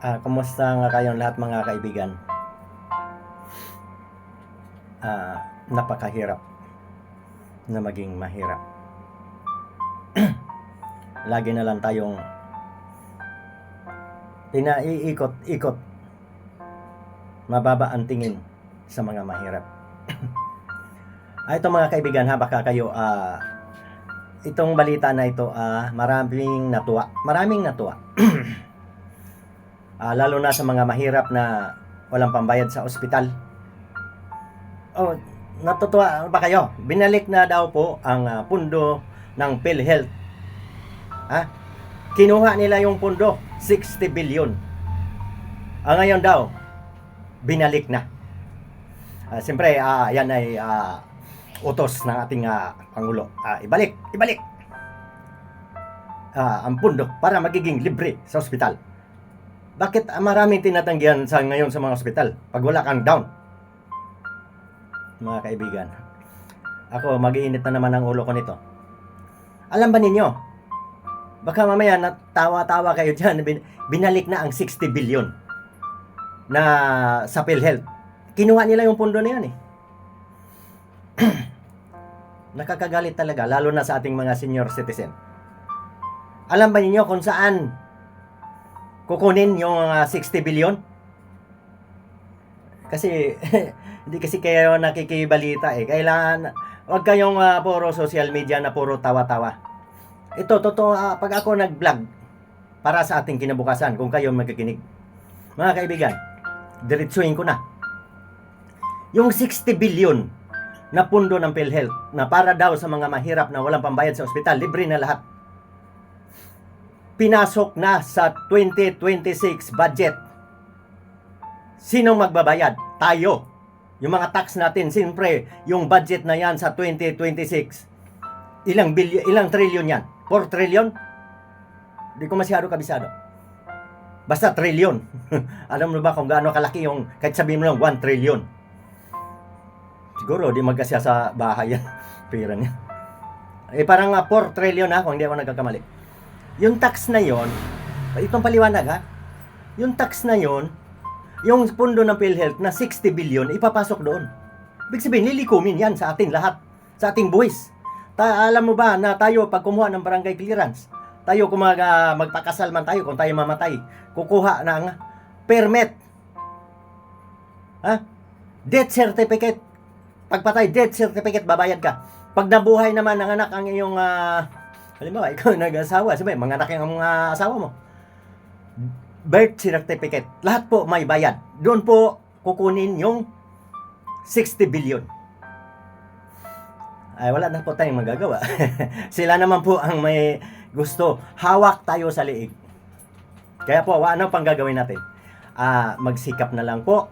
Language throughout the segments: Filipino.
Kumusta nga kayong lahat mga kaibigan? Napakahirap na maging mahirap. Lagi na lang tayong pinaiikot-ikot, mababa ang tingin sa mga mahirap. Ito mga kaibigan, baka kayo itong balita na ito maraming natuwa. Lalo na sa mga mahirap na walang pambayad sa ospital. Natutuwa ba kayo? Binalik na daw po ang pundo ng PhilHealth. Kinuha nila yung pundo, 60 billion. Ngayon daw, binalik na. Siyempre, yan ay utos ng ating Pangulo. Ibalik ang pundo para magiging libre sa ospital. Bakit maraming tinatanggihan ngayon sa mga ospital pag wala kang down? Mga kaibigan, ako mag-iinit na naman ang ulo ko nito. Alam ba ninyo, baka mamaya natawa-tawa kayo dyan, binalik na ang 60 billion na sa PhilHealth. Kinuha nila yung pundo na yan Nakakagalit talaga, lalo na sa ating mga senior citizen. Alam ba ninyo kung saan kukunin yung 60 billion? Kasi hindi kasi kayo nakikibalita Kailangan wag kayong puro social media na puro tawa-tawa. Ito totoo, pag ako nag-vlog para sa ating kinabukasan, kung kayo magkikinig. Mga kaibigan, diretsuhin ko na. Yung 60 billion na pundo ng PhilHealth na para daw sa mga mahirap na walang pambayad sa ospital, libre na lahat. Pinasok na sa 2026 budget. Sinong magbabayad? Tayo. Yung mga tax natin, siyempre, yung budget na yan sa 2026, ilang trillion yan? 4 trillion? Hindi ko masyado kabisado. Basta trillion. Alam mo ba kung gaano kalaki yung, kahit sabihin mo lang 1 trillion. Siguro, di magkasya sa bahay yan. Pera niya. Parang 4 trillion kung hindi ako nagkakamali. Yung tax na yon, itong paliwanag yung tax na yon, yung pundo ng PhilHealth na 60 billion, ipapasok doon. Ibig sabihin, lilikumin yan sa atin lahat, sa ating buwis. Alam mo ba na tayo, pag kumuha ng barangay clearance, tayo kung magpakasal man tayo, kung tayo mamatay, kukuha ng permit. Death certificate. Pagpatay, death certificate, babayad ka. Pag nabuhay naman ng anak ang iyong halimbawa, ikaw nag-asawa, sabi, mga anak yung mga asawa mo. Birth certificate, lahat po may bayad. Doon po kukunin yung 60 billion. Wala na po tayong magagawa. Sila naman po ang may gusto. Hawak tayo sa liig. Kaya po, ano pang gagawin natin? Magsikap na lang po.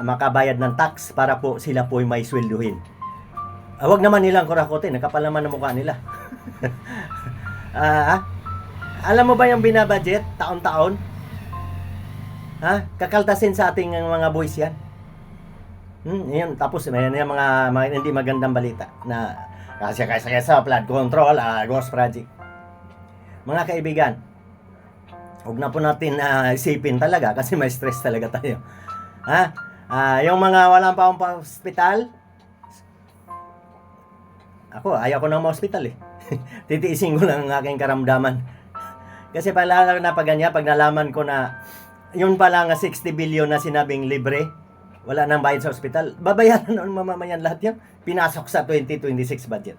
Makabayad ng tax para po sila po may swelduhin. Wag naman nilang kurakotin, nakapal naman ang mukha nila. Alam mo ba yung binabudget taon-taon? Kakaltasin sa ating mga boys yan. Yan, tapos may mga hindi magandang balita na kasi sa flood control, ghost project. Mga kaibigan, huwag na po natin isipin talaga kasi may stress talaga tayo. Yung mga walang pa hospital, ako, ayaw ko na ma-hospital Titiisin ko lang ang aking karamdaman. Kasi pala na pag nalaman ko na yun pala nga 60 billion na sinabing libre, wala nang bayad sa ospital, babayaran noon mamamayan lahat yan. Pinasok sa 2026 budget.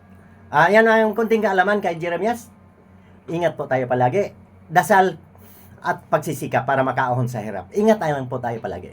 Yan na yung kunting kaalaman kay Jeremias. Ingat po tayo palagi. Dasal at pagsisikap para makaahon sa hirap. Ingat tayo po tayo palagi.